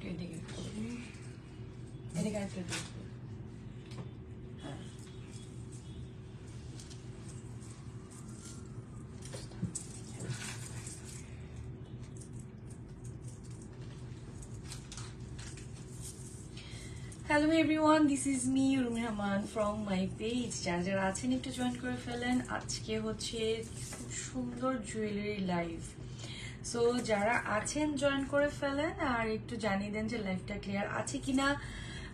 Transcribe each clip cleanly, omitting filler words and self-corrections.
এদিকে এদিকে একটা দিই। Hello everyone, this is me Urmi Rahman from my page. যারা যারা আছেন একটু জয়েন করে ফেলেন। আজকে হচ্ছে খুব সুন্দর জুয়েলারি লাইভ। সো যারা আছেন জয়েন করে ফেলেন আর একটু জানিয়ে দেন যে লাইভটা ক্লিয়ার আছে কিনা,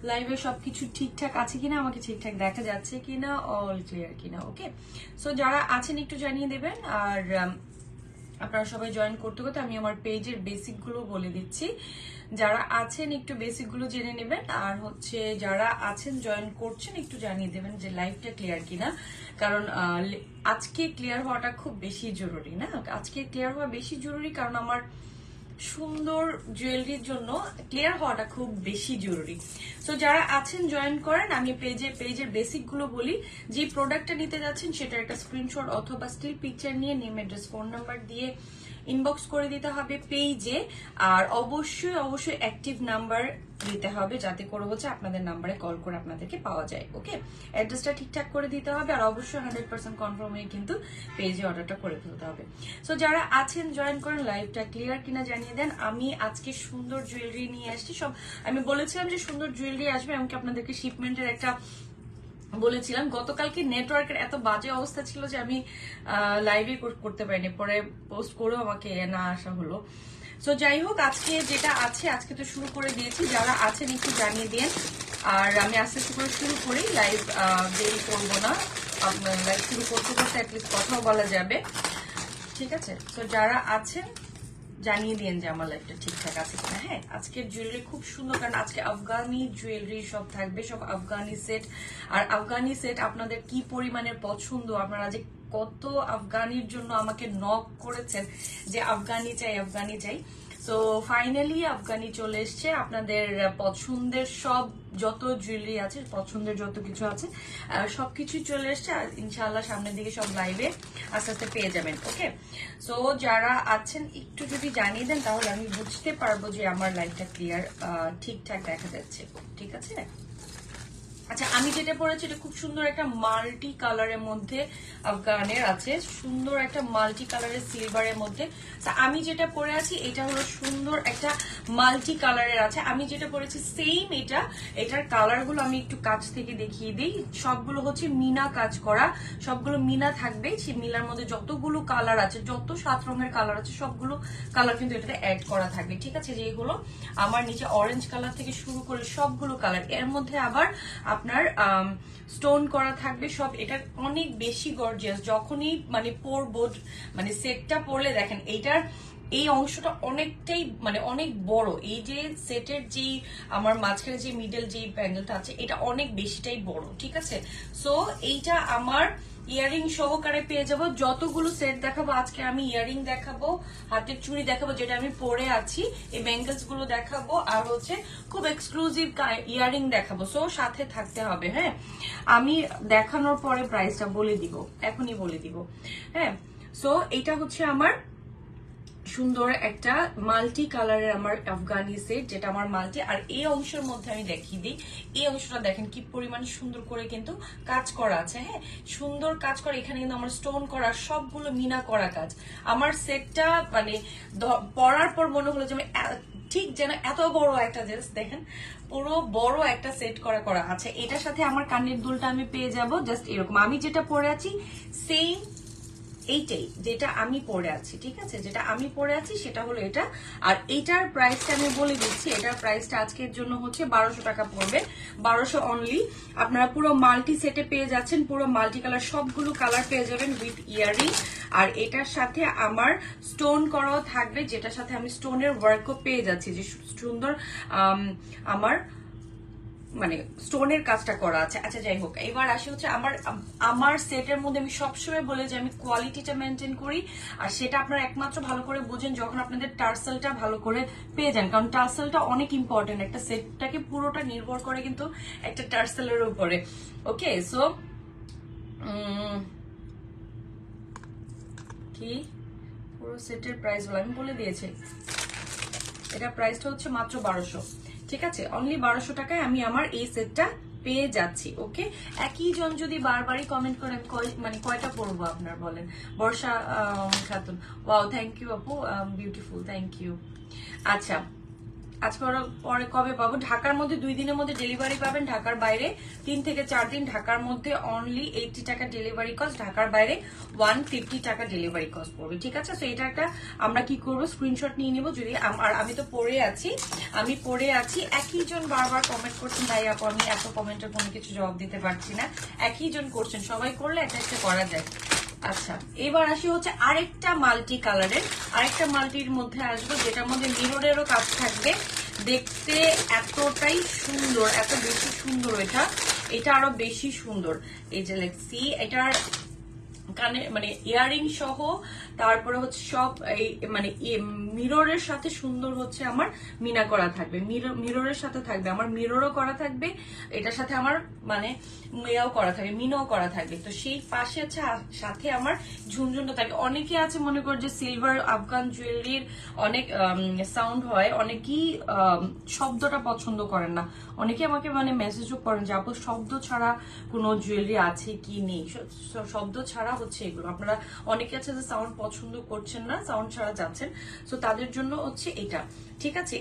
লাইভে সবকিছু ঠিকঠাক আছে কিনা, আমাকে ঠিকঠাক দেখা যাচ্ছে কিনা, অল ক্লিয়ার কিনা। ওকে, সো যারা আছেন একটু জানিয়ে দেবেন। আর আপনারা সবাই জয়েন করতে করতে আমি আমার পেজের বেসিক গুলো বলে দিচ্ছি। যারা আছেন একটু বেসিক গুলো জেনে নেবেন, আর হচ্ছে যারা আছেন জয়েন করছেন একটু জানিয়ে দেবেন যে লাইভটা ক্লিয়ার কিনা। কারণ আজকে ক্লিয়ার হওয়াটা খুব বেশি জরুরি না, আজকে ক্লিয়ার হওয়া বেশি জরুরি কারণ আমার সুন্দর জুয়েলারির জন্য ক্লিয়ার হওয়াটা খুব বেশি জরুরি। সো যারা আছেন জয়েন করেন। আমি পেজের বেসিক গুলো বলি। যে প্রোডাক্টটা নিতে যাচ্ছেন সেটার একটা স্ক্রিনশট অথবা স্টিল পিকচার নিয়ে নেম, অ্যাড্রেস, ফোন নাম্বার দিয়ে ইনবক্স করে দিতে হবে পেজে। আর অবশ্যই অবশ্যই অ্যাক্টিভ নাম্বার দিতে হবে, যাতে করে হচ্ছে আপনাদের নাম্বারে কল করে আপনাদেরকে পাওয়া যায়। ওকে, অ্যাড্রেসটা ঠিকঠাক করে দিতে হবে আর অবশ্যই 100% কনফার্ম হয়ে কিন্তু পেজে অর্ডারটা করে ফেলতে হবে। সো যারা আছেন জয়েন করেন। লাইভটা ক্লিয়ার কিনা জানিয়ে দেন। আমি আজকে সুন্দর জুয়েলারি নিয়ে আসছি। সব আমি বলেছিলাম যে সুন্দর জুয়েলারি আসবে, এমনকি আপনাদেরকে শিপমেন্টের একটা বলেছিলাম। গতকালকে নেটওয়ার্কের এত বাজে অবস্থা ছিল যে আমি লাইভে করতে পারিনি, পরে পোস্ট করেও আমাকে না আসা হলো। সো যাই হোক, আজকে যেটা আছে আজকে তো শুরু করে দিয়েছি। যারা আছেন একটু জানিয়ে দিন। আর আমি আস্তে আস্তে করে শুরু করি, লাইভ দেরি করবো না। আপনার লাইভ শুরু করতে করতে অ্যাটলিস্ট কথাও বলা যাবে, ঠিক আছে? সো যারা আছেন জানিয়ে দিন যে আমার লাইফটা ঠিকঠাক আছে কিনা। হ্যাঁ, আজকের জুয়েলারি খুব সুন্দর, কারণ আজকে আফগানি জুয়েলারি সব থাকবে, সব আফগানি সেট। আর আফগানি সেট আপনাদের কি পরিমাণের পছন্দ, আপনারা যে কত আফগানির জন্য আমাকে নক করেছেন যে আফগানি চাই আফগানি চাই। সো ফাইনালি আফগানি চলে এসছে। আপনাদের পছন্দের সব যত জুয়েলারি আছে, পছন্দের যত কিছু আছে সবকিছুই চলে এসছে। আর ইনশাআল্লাহ সামনের দিকে সব লাইভে আস্তে আস্তে পেয়ে যাবেন। ওকে, সো যারা আছেন একটু যদি জানিয়ে দেন তাহলে আমি বুঝতে পারবো যে আমার লাইভটা ক্লিয়ার ঠিকঠাক দেখা যাচ্ছে। ঠিক আছে? আচ্ছা, আমি যেটা পরেছি এটা খুব সুন্দর একটা মাল্টি কালারের মধ্যে আফগানের আছে, সুন্দর একটা মাল্টি কালারের সিলভারের মধ্যে। আমি যেটা পরে আছি এটা হলো সুন্দর একটা মাল্টি কালারের আছে। আমি যেটা পরেছি সেম এটার কালার গুলো আমি একটু কাছ থেকে দেখিয়ে দিই। সবগুলো হচ্ছে মিনা কাজ করা, সবগুলো মিনা থাকবে। সেই মিনার মধ্যে যতগুলো কালার আছে, যত 7 রঙের কালার আছে, সবগুলো কালার কিন্তু এটাতে অ্যাড করা থাকবে। ঠিক আছে? যেগুলো আমার নিচে অরেঞ্জ কালার থেকে শুরু করে সবগুলো কালার, এর মধ্যে আবার আপনার স্টোন করা থাকবে সব। এটা অনেক বেশি গর্জিয়াস। যখনই মানে পরবো, মানে সেটটা পরলে দেখেন এইটার এই অংশটা অনেকটাই মানে অনেক বড়। এই যে সেটের যে আমার মাঝখানে যে মিডল যে প্যানেলটা আছে এটা অনেক বেশিটাই বড়। ঠিক আছে? সো এইটা আমার ইয়ারিং সহকারে পেয়ে যাবো। যতগুলো সেট দেখাবো আজকে, আমি ইয়ারিং দেখাবো, হাতের চুড়ি দেখাবো যেটা আমি পরে আছি, এই ব্যাঙ্গলস গুলো দেখাবো, আর হচ্ছে খুব এক্সক্লুসিভ ইয়ারিং দেখাবো। সো সাথে থাকতে হবে। হ্যাঁ, আমি দেখানোর পরে প্রাইসটা বলে দিব, এখনই বলে দিব। হ্যাঁ, সো এটা হচ্ছে আমার সুন্দর একটা মাল্টি কালারের আমার আফগানি সেট, যেটা আমার মাল্টি। আর এই অংশের মধ্যে আমি দেখিয়ে দিই, এই অংশটা দেখেন কি পরিমাণ সুন্দর করে কিন্তু কাজ করা আছে। হ্যাঁ, সুন্দর কাজ করা। এখানে কিন্তু আমার স্টোন করা, সবগুলো মিনা করা কাজ। আমার সেটটা মানে পরার পর মনে হলো যে আমি ঠিক যেন এত বড় একটা ড্রেস, দেখেন পুরো বড় একটা সেট করা আছে। এটার সাথে আমার কানের দুলটা আমি পেয়ে যাব জাস্ট এরকম। আমি যেটা পরে আছি সেম এইটাই যেটা আমি পরে আছি। ঠিক আছে? যেটা আমি পরে আছি সেটা হলো এটা। আর এইটার প্রাইসটা আমি বলে দিচ্ছি। এটার প্রাইসটা আজকের জন্য হচ্ছে 1200 টাকা পড়বে, 1200 অনলি। আপনারা পুরো মাল্টি সেটে পেয়ে যাচ্ছেন, পুরো মাল্টি কালার, সবগুলো কালার পেয়ে যাবেন উইথ ইয়ারিং। আর এটার সাথে আমার স্টোন করাও থাকবে, যেটার সাথে আমি স্টোনের ওয়ার্কও পেয়ে যাচ্ছি, যে সুন্দর আমার মানে স্টোনের কাজটা করা আছে। আচ্ছা, যাই হোক, এবার আসি হচ্ছে আমার সেটের মধ্যে আমি সবসময় বলে যে আমি কোয়ালিটিটা মেনটেন করি। আর সেটা আপনারা একমাত্র ভালো করে বুঝেন যখন আপনাদের টার্সেলটা ভালো করে পেয়ে যান, কারণ টার্সেলটা অনেক ইম্পর্টেন্ট। একটা সেটটাকে পুরোটা নির্ভর করে কিন্তু একটা টার্সেলের উপরে। ওকে, সো কি পুরো সেটের প্রাইস আমি বলে দিয়েছি। এটা প্রাইসটা হচ্ছে মাত্র 1200। ঠিক আছে, অনলি 1200 টাকায় আমি আমার এই সেটটা পেয়ে যাচ্ছি। ওকে, একই জন যদি বারবারই কমেন্ট করেন মানে কয়টা পড়বো আপনার বলেন? বর্ষা খাতুন, ওয়াও, থ্যাংক ইউ আপু, বিউটিফুল, থ্যাংক ইউ। আচ্ছা, আজকে পরে কবে পাবো? ঢাকার মধ্যে 2 দিনের মধ্যে ডেলিভারি পাবেন, ঢাকার বাইরে 3 থেকে 4 দিন। ঢাকার মধ্যে অনলি 80 টাকা ডেলিভারি কস্ট, ঢাকার বাইরে 150 টাকা ডেলিভারি কস্ট পড়বে। ঠিক আছে, তো এটা একটা আমরা কি করব, স্ক্রিনশট নিয়ে নিব। যদি আমি তো পড়ে আছি, একই জন বারবার কমেন্ট করছেন, তাই আপু আমি এত কমেন্টের কোনো কিছু জবাব দিতে পারছি না। একই জন করছেন, সবাই করলে একটা একটা করা যায়। আচ্ছা, এবার আসি হচ্ছে আরেকটা মাল্টি কালারের, আরেকটা মাল্টির মধ্যে আসবো, যেটার মধ্যে মিররেরও কাজ থাকবে। দেখতে এতটাই সুন্দর, এত বেশি সুন্দর, এটা আরো বেশি সুন্দর। এই যে লেখছি, এটার কানে মানে ইয়ারিং সহ, তারপরে হচ্ছে সব এই মানে মিররের সাথে সুন্দর হচ্ছে আমার মিনা করা থাকবে, মিররের সাথে থাকবে আমার মিররও করা থাকবে, এটার সাথে আমার মানে মেয়াও করা থাকবে, মিনাও করা থাকবে। তো সেই পাশে আছে সাথে আমার ঝুনঝুনটা থাকে। অনেকে আছে মনে করে যে সিলভার আফগান জুয়েলারির অনেক সাউন্ড হয়, অনেকেই শব্দটা পছন্দ করেন না। অনেকে আমাকে মানে মেসেজও করেন যে আপু শব্দ ছাড়া কোনো জুয়েলারি আছে কি নেই। শব্দ ছাড়া হচ্ছে এগুলো, আপনারা অনেকে আছে যে সাউন্ড পছন্দ করছেন না, সাউন্ড ছাড়া যাচ্ছেন, সো তাদের জন্য হচ্ছে এটা। ঠিক আছে,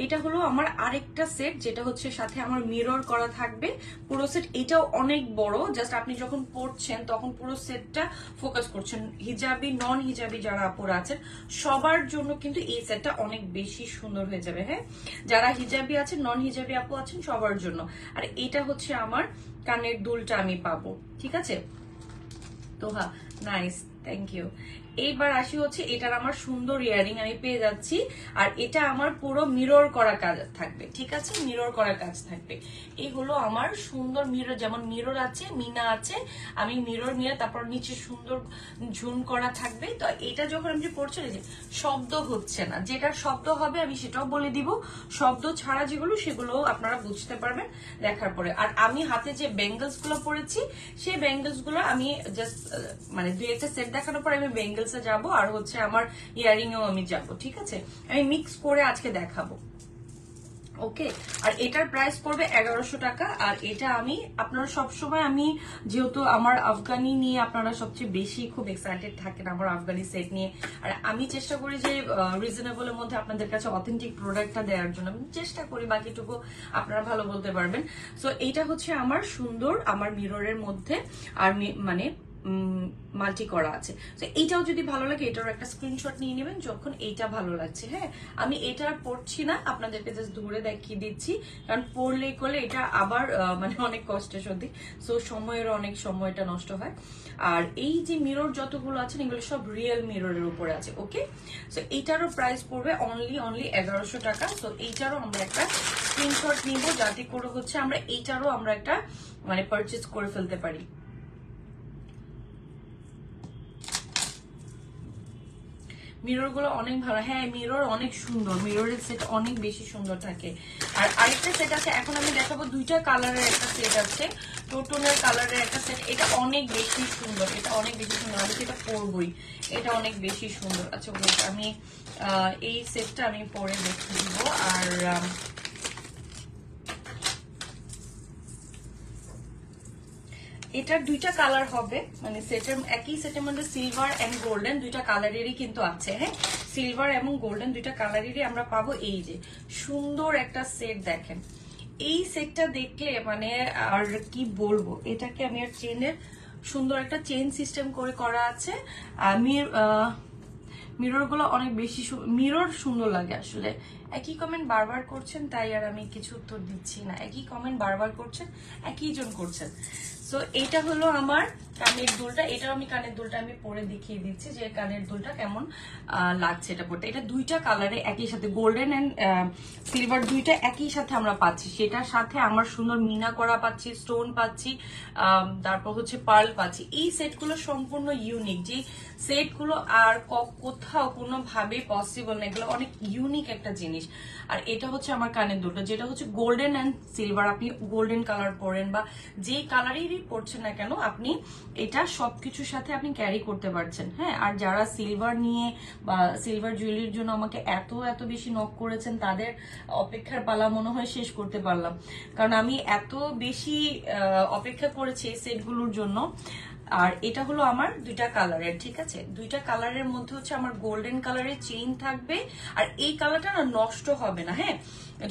এটা হলো আমার আরেকটা সেট, যেটা হচ্ছে সাথে আমার মিরর করা থাকবে পুরো সেট। এটাও অনেক বড়, জাস্ট আপনি যখন পড়ছেন তখন পুরো সেটটা ফোকাস করছেন। হিজাবি নন হিজাবি যারা আপুরা আছেন সবার জন্য কিন্তু এই সেটটা অনেক বেশি সুন্দর হয়ে যাবে। হ্যাঁ, যারা হিজাবি আছেন, নন হিজাবি আপু আছেন, সবার জন্য। আর এটা হচ্ছে আমার কানের দুলটা আমি পাবো। ঠিক আছে, তো হ্যাঁ, নাইস, থ্যাংক ইউ। এইবার আসি হচ্ছে এটার আমার সুন্দর ইয়ারিং আমি পেয়ে যাচ্ছি, আর এটা আমার পুরো মিরর করা কাজ থাকবে। ঠিক আছে, মিরর করা কাজ থাকবে। এই হলো আমার সুন্দর মিরর, যেমন মিরর আছে, মিনা আছে, আমি মিরর নিয়ে তারপর নিচে সুন্দর ঝুন করা থাকবে। তো এটা যখন আমি পড়ছি যে শব্দ হচ্ছে না, যেটা শব্দ হবে আমি সেটাও বলে দিব, শব্দ ছাড়া যেগুলো সেগুলো আপনারা বুঝতে পারবেন দেখার পরে। আর আমি হাতে যে ব্যাঙ্গলস গুলো পরেছি, সেই ব্যাঙ্গলস গুলো আমি জাস্ট মানে 2-1টা সেট দেখানোর পর আমি ব্যাঙ্গলসে যাবো, আর হচ্ছে আমার ইয়ারিং এও আমি যাব। ঠিক আছে, আমি মিক্স করে আজকে দেখাবো। ওকে, আর এটার প্রাইস পড়বে 1100 টাকা। আর এটা আমি আপনারা সবসময়, আমি যেহেতু আমার আফগানি নিয়ে আপনারা সবচেয়ে বেশি খুব এক্সাইটেড থাকেন আমার আফগানি সেট নিয়ে, আর আমি চেষ্টা করি যে রিজনেবলের মধ্যে আপনাদের কাছে অথেন্টিক প্রোডাক্টটা দেওয়ার জন্য আমি চেষ্টা করি, বাকিটুকু আপনারা ভালো বলতে পারবেন। সো এইটা হচ্ছে আমার সুন্দর, আমার মিররের মধ্যে আর মানে মাল্টি করা আছে। তো এইটাও যদি ভালো লাগে এটারও একটা স্ক্রিনশট নিয়ে নেবেন যখন এইটা ভালো লাগছে। হ্যাঁ, আমি এটা আর পড়ছি না, আপনাদেরকে জাস্ট ধরে দেখিয়ে দিচ্ছি, কারণ পড়লে করলে এটা আবার মানে অনেক কষ্টের সত্যি, সো সময়ের অনেক সময়টা নষ্ট হয়। আর এই যে মিরর যতগুলো আছে এগুলো সব রিয়েল মিররের উপরে আছে। ওকে, সো এইটারও প্রাইস পড়বে অনলি 1100 টাকা। সো এইটারও আমরা একটা স্ক্রিনশট নিব, যাতে করে হচ্ছে আমরা এইটারও আমরা একটা মানে পারচেজ করে ফেলতে পারি। মিরর গুলো অনেক ভালো। হ্যাঁ, মিরর অনেক সুন্দর, মিররের সেট অনেক বেশি সুন্দর থাকে। আর আরেকটা সেট আছে, এখন আমি দেখাবো 2টা কালারের একটা সেট আছে, টোটনের কালারের একটা সেট। এটা অনেক বেশি সুন্দর, এটা অনেক বেশি সুন্দর, আমি সেটা পরবই, এটা অনেক বেশি সুন্দর। আচ্ছা, আমি এই সেটটা আমি পরে দেখে দিব। আর এটার 2টা কালার হবে, মানে সেটের একই সেটের মধ্যে সিলভার এন্ড গোল্ডেন 2টা কালারেরই কিন্তু আছে। হ্যাঁ, সিলভার এবং গোল্ডেন 2টা কালারেরই আমরা পাবো। এই যে সুন্দর একটা সেট দেখেন, এই সেটটা দেখলে মানে আর কি বলবো, এটাকে আমি আর চেনের সুন্দর একটা চেন সিস্টেম করে করা আছে। আমি মিরর গুলো অনেক বেশি মিরর সুন্দর লাগে। আসলে একই কমেন্ট বারবার করছেন, তাই আর আমি কিছু উত্তর দিচ্ছি না। একই কমেন্ট বারবার করছেন, একই জন করছেন। সো এটা হলো আমার কানের দুলটা, এটাও আমি কানের দুলটা আমি পরে দেখিয়ে দিচ্ছি যে কানের দুলটা কেমন লাগছে এটা পড়তে। এটা 2টা কালারে একই সাথে, গোল্ডেন এন্ড সিলভার 2টা একই সাথে আমরা পাচ্ছি। সেটার সাথে আমার সুন্দর মিনা করা পাচ্ছি, স্টোন পাচ্ছি, তারপর হচ্ছে পার্ল পাচ্ছি। এই সেটগুলো সম্পূর্ণ ইউনিক, যে সেটগুলো আর কোথাও কোনোভাবে পসিবল না, এগুলো অনেক ইউনিক একটা জিনিস। আর এটা হচ্ছে আমার কানের দুলটা, যেটা হচ্ছে গোল্ডেন এন্ড সিলভার। আপনি গোল্ডেন কালার পরেন বা যে কালারেরই পরছেন না কেন, আপনি এটা সবকিছুর সাথে আপনি ক্যারি করতে পারছেন। হ্যাঁ, আর যারা সিলভার নিয়ে বা সিলভার জুয়েলারির জন্য আমাকে এত বেশি নক করেছেন, তাদের অপেক্ষার পালা মনে হয় শেষ করতে পারলাম, কারণ আমি এত বেশি অপেক্ষা করেছি এই সেটগুলোর জন্য। আর এটা হলো আমার দুইটা কালারের, ঠিক আছে? দুইটা কালারের মধ্যে হচ্ছে আমার গোল্ডেন কালারের চেইন থাকবে, আর এই কালারটা না নষ্ট হবে না। হ্যাঁ,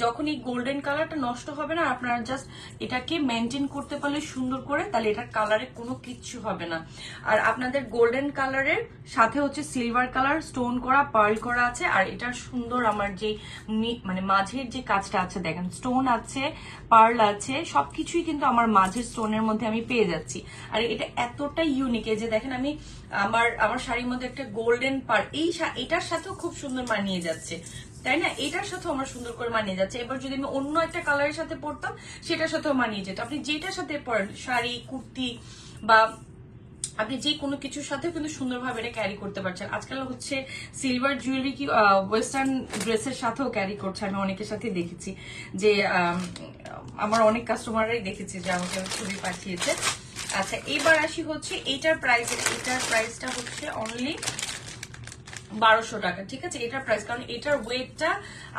যখন এই গোল্ডেন কালারটা নষ্ট হবে না, আপনারা জাস্ট এটাকে মেনটেন করতে পারলে সুন্দর করে, তাহলে এটার কালারে কোনো কিচ্ছু হবে না। আর আপনাদের গোল্ডেন কালারের সাথে হচ্ছে সিলভার কালার স্টোন করা, পার্ল করা আছে। আর এটার সুন্দর আমার যে মানে মাঝের যে কাজটা আছে, দেখেন স্টোন আছে, পার্ল আছে, সবকিছুই কিন্তু আমার মাঝের স্টোনের মধ্যে আমি পেয়ে যাচ্ছি। আর এটা এতটা ইউনিক, এই যে দেখেন আমি আমার শাড়ির মধ্যে একটা গোল্ডেন পার্ল, এটার সাথেও খুব সুন্দর মানিয়ে যাচ্ছে, তাই না? এটার সাথে আমার সুন্দর করে মানিয়ে যাচ্ছে। এবার যদি আমি অন্য একটা কালারের সাথে পরতাম, সেটার সাথেও মানিয়ে যেত। আপনি যেটার সাথে পরেন, শাড়ি, কুর্তি বা আপনি যে কোনো কিছুর সাথে কিন্তু সুন্দরভাবে এটা ক্যারি করতে পারছেন। আজকাল হচ্ছে সিলভার জুয়েলারি কি ওয়েস্টার্ন ড্রেসের সাথেও ক্যারি করছে, আমি অনেকের সাথে দেখেছি, যে আমার অনেক কাস্টমাররাই দেখেছি যে আমাকে ছবি পাঠিয়েছে। আচ্ছা, এবার আসি হচ্ছে এটার প্রাইসটা হচ্ছে অনলি 1200 টাকা, ঠিক আছে? এটার প্রাইস, কারণ এটার ওয়েটটা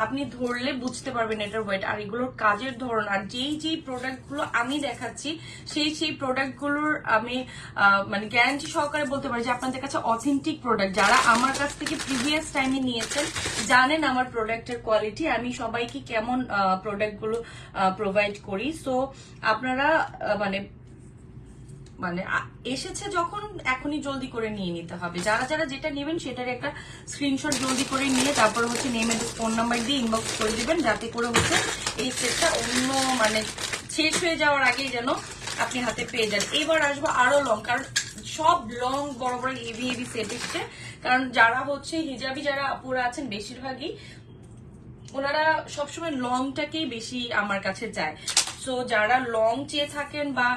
আপনি ধরলে বুঝতে পারবেন এটার ওয়েট, আর এগুলোর কাজের ধরন, আর যেই প্রোডাক্ট গুলো আমি দেখাচ্ছি সেই প্রোডাক্ট গুলোর আমি মানে গ্যারান্টি সহকারে বলতে পারি যে আপনাদের কাছে অথেন্টিক প্রোডাক্ট। যারা আমার কাছ থেকে প্রিভিয়াস টাইমে নিয়েছেন জানেন আমার প্রোডাক্টের কোয়ালিটি, আমি সবাইকে কেমন প্রোডাক্ট গুলো প্রোভাইড করি। সো আপনারা মানে এসেছে যখন, এখনই জলদি করে নিয়ে নিতে হবে। যারা যেটা নেবেন সেটার একটা স্ক্রিনশট জলদি করে নিয়ে তারপর হচ্ছে নেম এন্ড ফোন নাম্বার দিয়ে ইনবক্স করে দিবেন, যাতে করে হচ্ছে এই সেটটা অন্য মানে শেষ হয়ে যাওয়ার আগেই যেন আপনি হাতে পেয়ে যান। এবার আসবো আরো লং, কারণ সব লং বড় হেভি সেট এসছে, কারণ যারা হচ্ছে হিজাবি যারা আপুরা আছেন বেশিরভাগই ওনারা সবসময় লংটাকেই বেশি আমার কাছে চায়। সো যারা লং চেয়ে থাকেন বা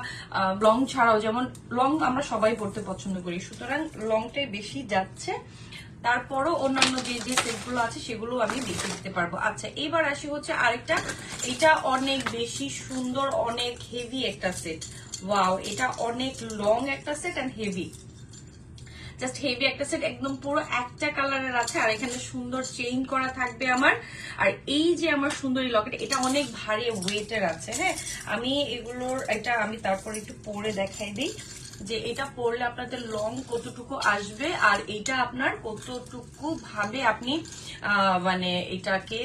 লং ছাড়াও, যেমন লং আমরা সবাই পড়তে পছন্দ করি, সুতরাং লংটাই বেশি যাচ্ছে। তারপরও অন্যান্য যে সেটগুলো আছে সেগুলো আমি দেখিয়ে দিতে পারবো। আচ্ছা, এবার আসি হচ্ছে আরেকটা, এটা অনেক বেশি সুন্দর, অনেক হেভি একটা সেট। ওয়াও, এটা অনেক লং একটা set and heavy, just heavy একটা সেট, একদম পুরো একটা কালারের আছে। আর এখানে সুন্দর চেইন করা থাকবে আমার। আর এই যে আমার সুন্দরী লকেট, এটা অনেক ভারী ওয়েটের আছে। হ্যাঁ, আমি এগুলোর এটা আমি তারপর একটু পরে দেখাই দিই যে এটা পরলে আপনাদের লং কতটুকু আসবে, আর এটা আপনার কতটুকু ভাবে আপনি মানে এটাকে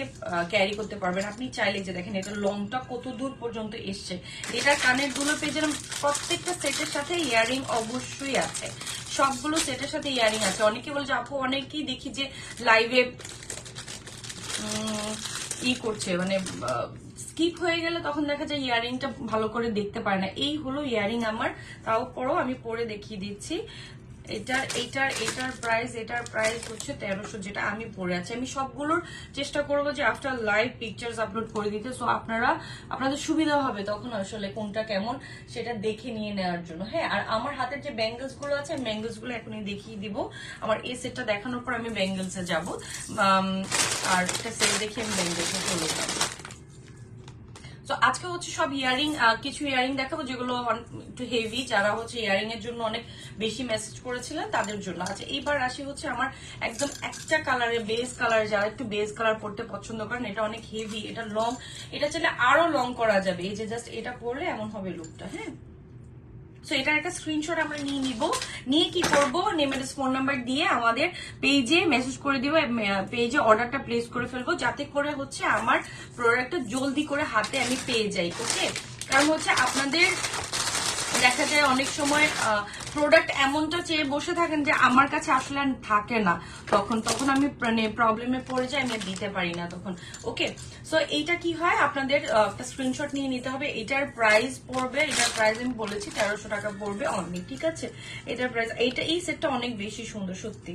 ক্যারি করতে পারবেন। আপনি চাইলে যে দেখেন এটা লংটা কত দূর পর্যন্ত এসছে। এটা কানের দুলো পেয়ে যেন প্রত্যেকটা সেটের সাথে ইয়ারিং অবশ্যই আছে, সবগুলো সেটের সাথে ইয়ারিং আছে। অনেকে বলছে আপু, অনেকেই দেখি যে লাইভে করছে, মানে স্কিপ হয়ে গেলে তখন দেখা যায় ইয়ারিংটা ভালো করে দেখতে পারে না। এই হলো ইয়ারিং আমার, তাও পরও আমি পরে দেখিয়ে দিচ্ছি। এটার প্রাইস হচ্ছে 1300, যেটা আমি পরে আছি। আমি সবগুলোর চেষ্টা করবো যে আফটার লাইভ পিকচার্স আপলোড করে দিতে, সো আপনাদের সুবিধা হবে তখন আসলে কোনটা কেমন সেটা দেখে নিয়ে নেওয়ার জন্য। হ্যাঁ, আর আমার হাতের যে ব্যাঙ্গলস গুলো আছে, ব্যাঙ্গলস গুলো এখনই দেখিয়ে দিব। আমার এই সেটটা দেখানোর পর আমি ব্যাঙ্গলসে যাব, আর একটা সেট দেখে আমি ব্যাঙ্গলসে চলে যাবো। তো আজকে হচ্ছে সব ইয়ারিং, কিছু ইয়ারিং দেখাবো যেগুলো একটু হেভি, যারা হচ্ছে ইয়ারিং এর জন্য অনেক বেশি মেসেজ করেছিলেন তাদের জন্য। আচ্ছা, এইবার আসি হচ্ছে আমার একদম একটা কালারে বেস কালার, যারা একটু বেস কালার পড়তে পছন্দ করেন, এটা অনেক হেভি, এটা লং, এটা চাইলে আরো লং করা যাবে। এই যে জাস্ট এটা পরলে এমন হবে লুকটা। হ্যাঁ, সো এটার একটা স্ক্রিনশট আমরা নিয়ে নিব, নিয়ে কি করব, নেম এন্ড ফোন নাম্বার দিয়ে আমাদের পেজে মেসেজ করে দিব, পেজে অর্ডারটা প্লেস করে ফেলবো, যাতে করে হচ্ছে আমার প্রোডাক্টটা জলদি করে হাতে আমি পেয়ে যাই। ওকে, কারণ হচ্ছে আপনাদের দেখা যায় অনেক সময় প্রোডাক্ট এমনটা চেয়ে বসে থাকেন যে আমার কাছে আসলে থাকে না, তখন আমি প্রবলেমে পড়ে যাই, আমি দিতে পারি না তখন। ওকে, সো এইটা কি হয়, আপনাদের একটা স্ক্রিনশট নিয়ে নিতে হবে। এটার প্রাইস আমি বলেছি 1300 টাকা পড়বে অনলি, ঠিক আছে? এটার প্রাইস, এই সেটটা অনেক বেশি সুন্দর, সত্যি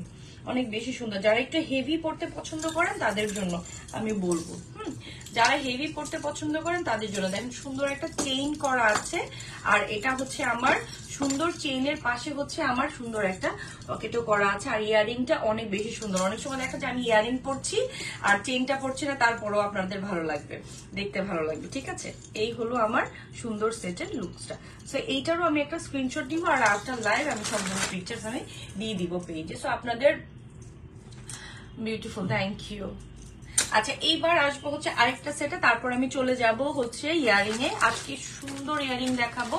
অনেক বেশি সুন্দর। যারা একটু হেভি পড়তে পছন্দ করেন তাদের জন্য আমি বলবো, যারা হেভি পড়তে পছন্দ করেন তাদের জন্য। দেখেন সুন্দর একটা চেইন করা আছে, আর এটা হচ্ছে আমার সুন্দর চেইনের পাশে হচ্ছে আমার সুন্দর একটা পকেটও করা আছে, আর ইয়ারিংটা অনেক বেশি সুন্দর। অনেক সময় দেখা যায় আমি ইয়ারিং পরছি আর চেইনটা পরছি না, তারপরেও আপনাদের ভালো লাগবে, দেখতে ভালো লাগবে। ঠিক আছে, এই হলো আমার সুন্দর সেটের লুকসটা। সো এইটারও আমি একটা স্ক্রিনশট দিব, আর আফটার লাইভ আমি সবগুলো পিকচার্স আমি দিয়ে দিব পেজে। সো আপনাদের বিউটিফুল, থ্যাংক ইউ। আচ্ছা, এইবার আসবো হচ্ছে আরেকটা সেটে, তারপর আমি চলে যাব হচ্ছে ইয়ারিং এ। আজকে সুন্দর ইয়ারিং দেখাবো।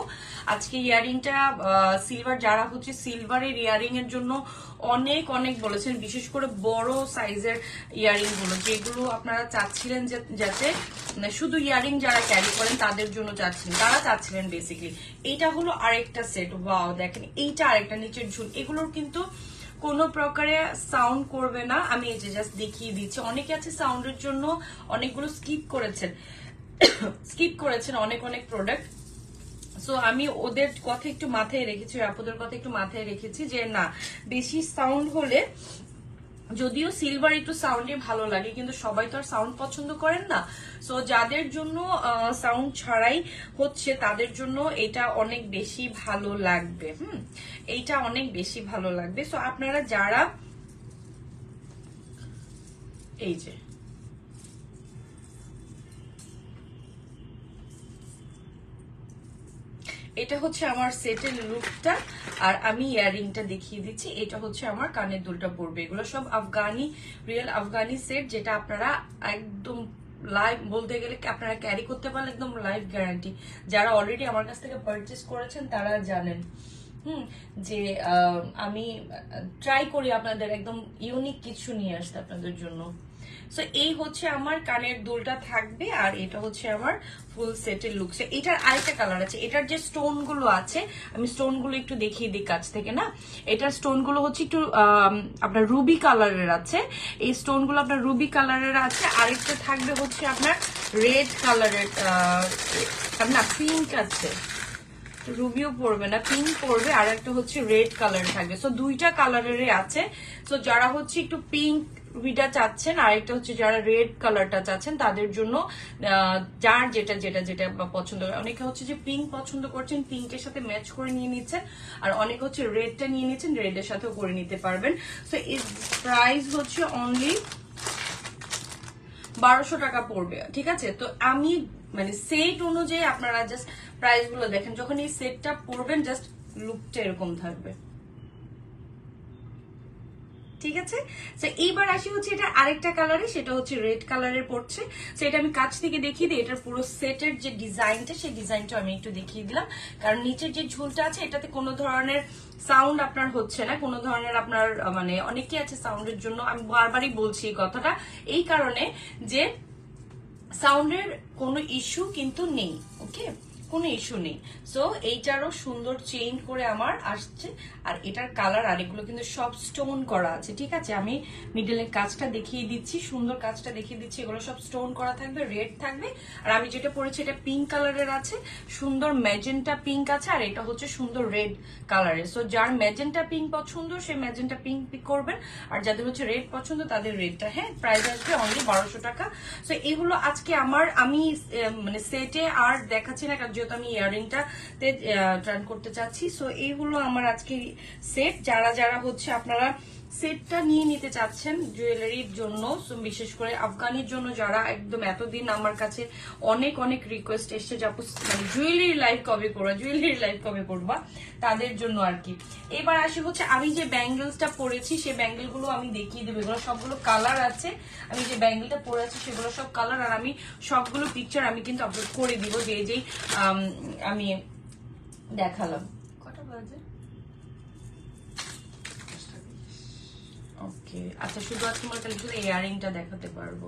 আজকে ইয়ারিংটা সিলভার, যারা হচ্ছে সিলভারের ইয়ারিং এর জন্য অনেক অনেক বলেছেন, বিশেষ করে বড় সাইজের ইয়ারিং গুলো, যেগুলো আপনারা চাচ্ছিলেন যাতে শুধু ইয়ারিং যারা ক্যারি করেন তাদের জন্য চাচ্ছিলেন, তারা চাচ্ছিলেন বেসিক্যালি। এইটা হলো আরেকটা সেট। ওয়াও, দেখেন এইটা আরেকটা নিচের ঝুল, এগুলোর কিন্তু কোনো প্রকারে সাউন্ড করবে না। আমি এই যে জাস্ট দেখিয়ে দিচ্ছি। অনেকে আছে সাউন্ডের জন্য অনেকগুলো স্কিপ করেছেন অনেক অনেক প্রোডাক্ট। সো আমি ওদের কথা একটু মাথায় রেখেছি, আপুদের কথা একটু মাথায় রেখেছি যে না, বেশি সাউন্ড হলে, যদিও সিলভার একটু সাউন্ডে ভালো লাগে কিন্তু সবাই তো আর সাউন্ড পছন্দ করেন না। সো যাদের জন্য সাউন্ড ছাড়াই হচ্ছে তাদের জন্য এটা অনেক বেশি ভালো লাগবে। এইটা অনেক বেশি ভালো লাগবে। সো আপনারা যারা এই যে এটা হচ্ছে আমার সেটের লুকটা, আর আমি ইয়ারিংটা দেখিয়ে দিচ্ছি। এটা হচ্ছে আমার কানের দুলটা পড়বে। এগুলো সব আফগানি, রিয়েল আফগানি সেট, যেটা আপনারা একদম লাইভ বলতে গেলে আপনারা ক্যারি করতে পারলে একদম লাইভ গ্যারান্টি। যারা অলরেডি আমার কাছ থেকে পারচেস করেছেন তারা জানেন যে আমি ট্রাই করি আপনাদের একদম ইউনিক কিছু নিয়ে আসতে আপনাদের জন্য। সো এই হচ্ছে আমার কানের দুলটা থাকবে, আর এটা হচ্ছে আমার ফুল সেটের লুক। এটার আরেকটা কালার আছে। এটার যে স্টোন গুলো আছে, আমি স্টোন গুলো একটু দেখিয়ে দিই কাছ থেকে না। এটার স্টোন গুলো হচ্ছে একটু আপনার রুবি কালারের আছে। এই স্টোন গুলো আপনার রুবি কালারের আছে। আরেকটা থাকবে হচ্ছে আপনার রেড কালারের, না পিঙ্ক আছে, রুবিও পড়বে না, পিঙ্ক পড়বে, আর একটা হচ্ছে রেড কালার থাকবে। সো দুইটা কালারের আছে। সো যারা হচ্ছে একটু পিঙ্ক রুবিটা চাচ্ছেন, আর একটা হচ্ছে যারা রেড কালারটা চাচ্ছেন তাদের জন্য যার যেটা যেটা যেটা পছন্দ করে। অনেকে হচ্ছে যে পিঙ্ক পছন্দ করছেন, পিঙ্কের সাথে ম্যাচ করে নিয়ে নিচ্ছেন, আর অনেকে হচ্ছে রেডটা নিয়ে নিচ্ছেন, রেডের সাথেও করে নিতে পারবেন। সো এর প্রাইস হচ্ছে অনলি 1200 টাকা পড়বে। ঠিক আছে, তো আমি মানে সেট অনুযায়ী আপনারা জাস্ট প্রাইস গুলো দেখেন। যখন এই সেটটা পরবেন জাস্ট লুকটা এরকম থাকবে। ঠিক আছে, তো এইবার আসি হচ্ছে এটা আরেকটা কালারে, সেটা হচ্ছে রেড কালারের পড়ছে। সেটা আমি কাছ থেকে দেখিয়ে দিই। এটার পুরো সেটের যে ডিজাইনটা, সেই ডিজাইনটা আমি একটু দেখিয়ে দিলাম। কারণ নিচের যে ঝুলটা আছে এটাতে কোনো ধরনের সাউন্ড আপনার হচ্ছে না, কোনো ধরনের আপনার মানে অনেকে আছে সাউন্ডের জন্য, আমি বারবারই বলছি এই কথাটা এই কারণে যে সাউন্ডের কোনো ইস্যু কিন্তু নেই। ওকে, কোনো ইস্যু নেই। সো এইটারও সুন্দর চেইন করে আমার আসছে, আর এটার কালার, আর এগুলো কিন্তু সব স্টোন করা আছে। ঠিক আছে, আমি মিডলের কাজটা দেখিয়ে দিচ্ছি, সুন্দর কাজটা দেখিয়ে দিচ্ছি। এগুলো সব স্টোন করা থাকবে, রেড থাকবে, আর আমি যেটা পরেছি এটা পিঙ্ক কালারের আছে, সুন্দর ম্যাজেন্টা পিঙ্ক আছে, আর এটা হচ্ছে সুন্দর রেড কালারের। সো যার ম্যাজেন্টা পিঙ্ক পছন্দ সে ম্যাজেন্টা পিঙ্ক পিক করবেন, আর যাদের হচ্ছে রেড পছন্দ তাদের রেডটা। হ্যাঁ, প্রাইস আসবে অনলি 1200 টাকা। সো এগুলো আজকে আমি মানে সেটে আর দেখাচ্ছি না, কারণ যেহেতু আমি ইয়ারিংটা ট্রান করতে চাচ্ছি। সো এইগুলো আমার আজকে সেট। যারা যারা হচ্ছে আপনারা সেটটা নিয়ে নিতে চাচ্ছেন জুয়েলারির জন্য, বিশেষ করে আফগানির জন্য, যারা একদম এতদিন আমার কাছে অনেক অনেক রিকোয়েস্ট এসছে যে আপু মানে জুয়েলারি লাইভ কবে করবা, জুয়েলারি লাইভ কবে করবা, তাদের জন্য আর কি। এবার আসি হচ্ছে আমি যে ব্যাঙ্গেলসটা পরেছি সেই ব্যাঙ্গেল গুলো আমি দেখিয়ে দেবো। এগুলো সবগুলো কালার আছে। আমি যে ব্যাঙ্গেলটা পরে আছি সেগুলো সব কালার, আর আমি সবগুলো পিকচার আমি কিন্তু আপলোড করে দিব যেই আমি দেখালাম। কটা বাজে? ওকে, আচ্ছা, শুধু আজকে আমরা তাহলে শুধু ইয়ারিংটা দেখাতে পারবো।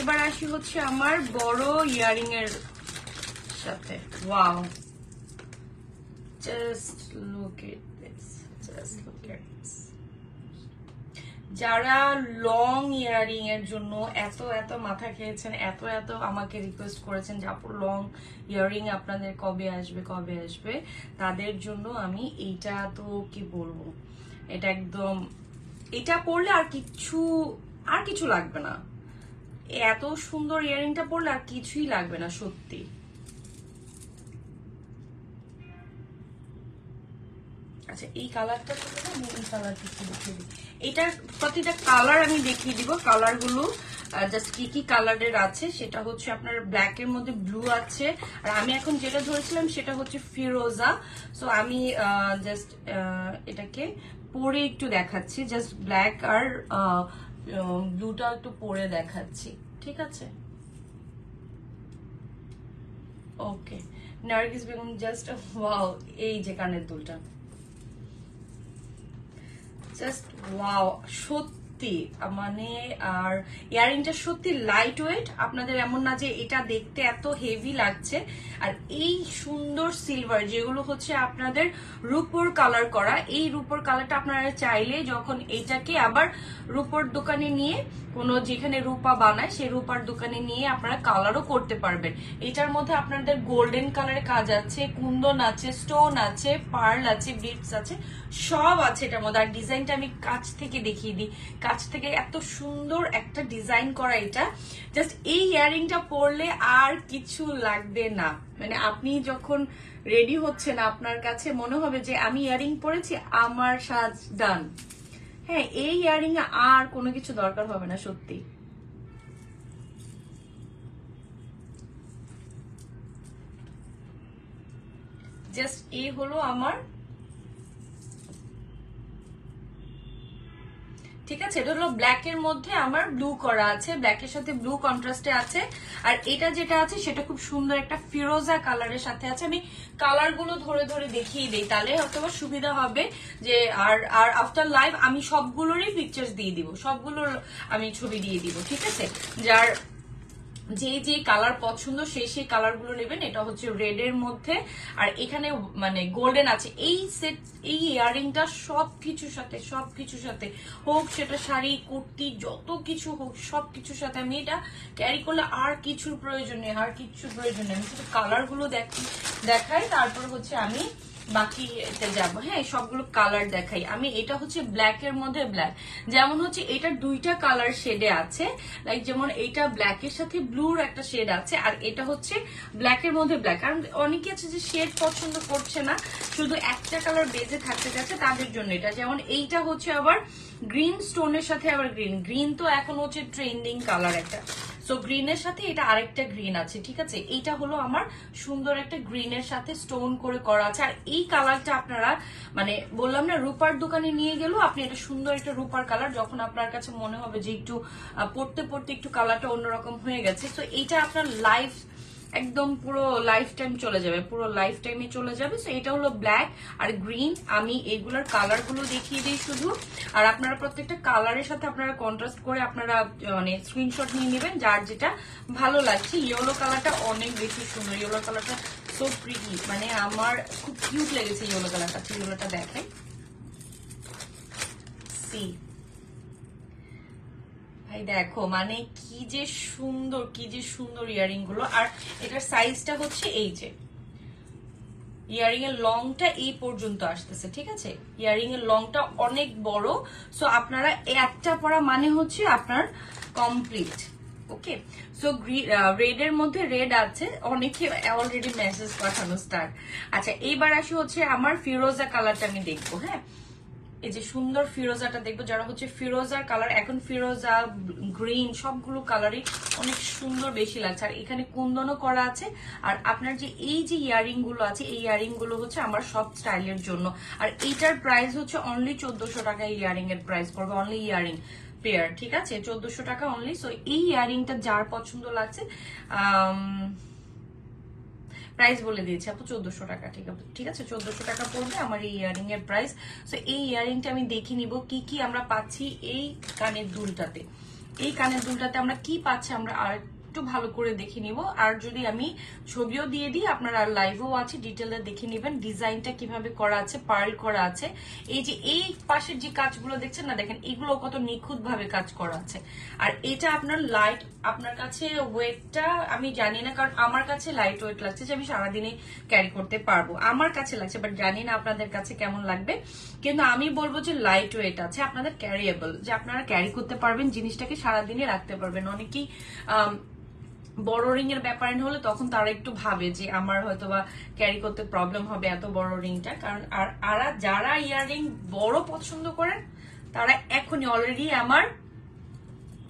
এবার আসি হচ্ছে আমার বড় ইয়ারিং এর সাথে। Wow, just look at this, just look at this. যারা লং ইয়ারিং এর জন্য এত এত মাথা খেয়েছেন, এত এত আমাকে রিকোয়েস্ট করেছেন যে আপু লং ইয়ারিং আপনাদের কবে আসবে কবে আসবে, তাদের জন্য আমি এইটা তো কি বলবো, এটা একদম, এটা পরলে আর কিছু লাগবে না। এত সুন্দর ইয়ারিংটা পরলে আর কিছুই লাগবে না সত্যি। আচ্ছা এই কালারটা আমি এই কালারটা একটু দেখিয়ে দিই। এটার প্রতিটা কালার আমি দেখিয়ে দিব, কালার গুলো জাস্ট কি কি কালারের আছে। সেটা হচ্ছে আপনার ব্ল্যাক এর মধ্যে ব্লু আছে, আর আমি এখন যেটা ধরেছিলাম সেটা হচ্ছে ফিরোজা। সো আমি জাস্ট এটাকে পরে একটু দেখাচ্ছি, জাস্ট ব্ল্যাক আর ব্লুটা একটু পরে দেখাচ্ছি, ঠিক আছে? ওকে, নার্গিস বেগম জাস্ট ওয়াও, এই যে কানের দুলটা জাস্ট ওয়াও, সত্যি মানে। আর ইয়ারিংটা সত্যি লাইট ওয়েট, আপনাদের এমন না যে এটা দেখতে এত হেভি লাগছে। আর এই সুন্দর সিলভার যেগুলো হচ্ছে আপনাদের রূপোর কালার করা, এই রূপোর কালারটা আপনারা চাইলে যখন এটাকে আবার রূপোর দোকানে নিয়ে কোনো যেখানে রূপা বানায় সেই রূপার দোকানে নিয়ে আপনারা কালারও করতে পারবেন। এটার মধ্যে আপনাদের গোল্ডেন কালারের কাজ আছে, কুন্দন আছে, স্টোন আছে, পার্ল আছে, বিটস আছে, সব আছে এটার মধ্যে। আর ডিজাইনটা আমি কাছ থেকে দেখিয়ে দিই, কাছ থেকে এত সুন্দর একটা ডিজাইন করা এটা। জাস্ট এই ইয়ারিংটা পরলে আর কিছু লাগবে না, মানে আপনি যখন রেডি হচ্ছেন আপনার কাছে মনে হবে যে আমি ইয়ারিং পরেছি, আমার সাজ ডান। হ্যাঁ, এই ইয়ারিং আর কোনো কিছু দরকার হবে না সত্যি। জাস্ট এই হলো আমার, ঠিক আছে? এটা হলো ব্ল্যাক এর মধ্যে আমার ব্লু করা আছে, ব্ল্যাকের সাথে ব্লু কন্ট্রাস্টে আছে। আর এটা যেটা আছে সেটা খুব সুন্দর একটা ফিরোজা কালারের সাথে আছে। আমি কালার গুলো ধরে ধরে দেখিয়ে দিই, তাহলে হয়তো সুবিধা হবে যে। আর আফটার লাইভ আমি সবগুলোরই পিকচার্স দিয়ে দিব, সবগুলোর আমি ছবি দিয়ে দিব, ঠিক আছে? যার যে যে কালার পছন্দ সেই সেই কালার গুলো নেবেন। এটা হচ্ছে রেড এর মধ্যে, আর এখানে মানে গোল্ডেন আছে। এই সেট, এই ইয়ারিংটা সবকিছুর সাথে হোক, সেটা শাড়ি কুর্তি যত কিছু হোক সবকিছুর সাথে আমি এটা ক্যারি করলে আর কিছুর প্রয়োজন নেই, আর কিছুর প্রয়োজন নেই। আমি শুধু কালার গুলো দেখাই, তারপর হচ্ছে আমি বাকি এটা যাবো। হ্যাঁ, সবগুলো কালার দেখাই আমি। এটা হচ্ছে ব্ল্যাক এর মধ্যে ব্ল্যাক, যেমন হচ্ছে এটার দুইটা কালার শেডে আছে, লাইক যেমন এইটা ব্ল্যাক এর সাথে ব্লুর একটা শেড আছে, আর এটা হচ্ছে ব্ল্যাক এর মধ্যে ব্ল্যাক। কারণ অনেকে আছে যে শেড পছন্দ করছে না, শুধু একটা কালার বেজে থাকতে যাচ্ছে, তাদের জন্য এটা। যেমন এইটা হচ্ছে আবার গ্রিন স্টোনের সাথে আবার গ্রিন তো এখন হচ্ছে ট্রেন্ডিং কালার একটা। সো গ্রিনের সাথে এটা আরেকটা গ্রিন আছে, ঠিক আছে? এইটা হলো আমার সুন্দর একটা গ্রিনের সাথে স্টোন করে করা আছে। আর এই কালারটা আপনারা মানে বললাম না, রূপার দোকানে নিয়ে গেলেও আপনি এটা সুন্দর একটা রূপার কালার, যখন আপনার কাছে মনে হবে যে একটু পড়তে পড়তে একটু কালারটা অন্যরকম হয়ে গেছে, তো এইটা আপনার লাইফ একদম পুরো লাইফ টাইম চলে যাবে, পুরো লাইফ টাইমে চলে যাবে। সো এটা হলো ব্ল্যাক আর গ্রিন। আমি এগুলোর কালার গুলো দেখিয়ে দিই শুধু, আর আপনারা প্রত্যেকটা কালারের সাথে আপনারা কন্ট্রাস্ট করে আপনারা মানে স্ক্রিনশট নিয়ে নেবেন যার যেটা ভালো লাগছে। ইয়েলো কালারটা অনেক বেশি সুন্দর, ইয়েলো কালারটা সো প্রিটি, মানে আমার খুব কিউট লেগেছে ইয়েলো কালারটা। ইয়েলোটা দেখেন, সি ভাই দেখো, মানে কি যে সুন্দর ইয়ারিং গুলো। আর এটার সাইজটা হচ্ছে এই যে ইয়ারিং এর লংটা এই পর্যন্ত আসতেছে, ঠিক আছে? ইয়ারিং এর লংটা অনেক বড়। সো আপনারা একটা পরা মানে হচ্ছে আপনার কমপ্লিট। ওকে, সো রেড এর মধ্যে রেড আছে, অনেকে অলরেডি মেসেজ পাঠানো স্টার্ট। আচ্ছা, এইবার আসি হচ্ছে আমার ফিরোজা কালারটা আমি দেখবো। হ্যাঁ, এই যে সুন্দর ফিরোজাটা দেখবো, যারা হচ্ছে ফিরোজার কালার, এখন ফিরোজা গ্রিন সবগুলো কালারই অনেক সুন্দর বেশি লাগছে। আর এখানে কুন্দনও করা আছে। আর আপনার যে এই যে ইয়ারিং গুলো আছে, এই ইয়ারিং গুলো হচ্ছে আমার সব স্টাইলের জন্য। আর এইটার প্রাইস হচ্ছে অনলি 1400 টাকা। ইয়ারিং এর প্রাইস পড়বে অনলি ইয়ারিং পেয়ার, ঠিক আছে? 1400 টাকা অনলি। সো এই ইয়ারিংটা যার পছন্দ লাগছে, প্রাইস বলে দিয়েছি আপু 1400 টাকা, ঠিক আছে? 1400 টাকা পড়বে আমার এই ইয়ারিং এর প্রাইস। সো এই ইয়ারিংটা আমি দেখে নিব কি কি আমরা পাচ্ছি এই কানের দুলটাতে। এই কানের দুলটাতে আমরা কি পাচ্ছি আমরা আর একটু ভালো করে দেখে নিব। আর যদি আমি ছবিও দিয়ে দিই, আপনারা লাইভও আছে, ডিটেইলে দেখে নেবেন ডিজাইনটা কিভাবে করা আছে, পার্ল করা আছে। এই যে এই পাশের যে কাজগুলো দেখছেন না, দেখেন এগুলো কত নিখুঁত ভাবে কাজ করা আছে। আর এটা আপনার লাইট, আপনার কাছে ওয়েটটা আমি জানি না, কারণ আমার কাছে লাইট ওয়েট লাগছে, যে আমি সারাদিনে ক্যারি করতে পারবো, আমার কাছে লাগছে, বাট জানি না আপনাদের কাছে কেমন লাগবে। কিন্তু আমি বলবো যে লাইট ওয়েট আছে, আপনাদের ক্যারিয়েবল, যে আপনারা ক্যারি করতে পারবেন, জিনিসটাকে সারাদিনে রাখতে পারবেন। অনেকেই বড় রিং এর ব্যাপারে হলে তখন তারা একটু ভাবে যে আমার হয়তো বা ক্যারি করতে প্রবলেম হবে এত বড় রিংটা। কারণ আর যারা ইয়াররিং বড় পছন্দ করেন তারা এখনই অলরেডি আমার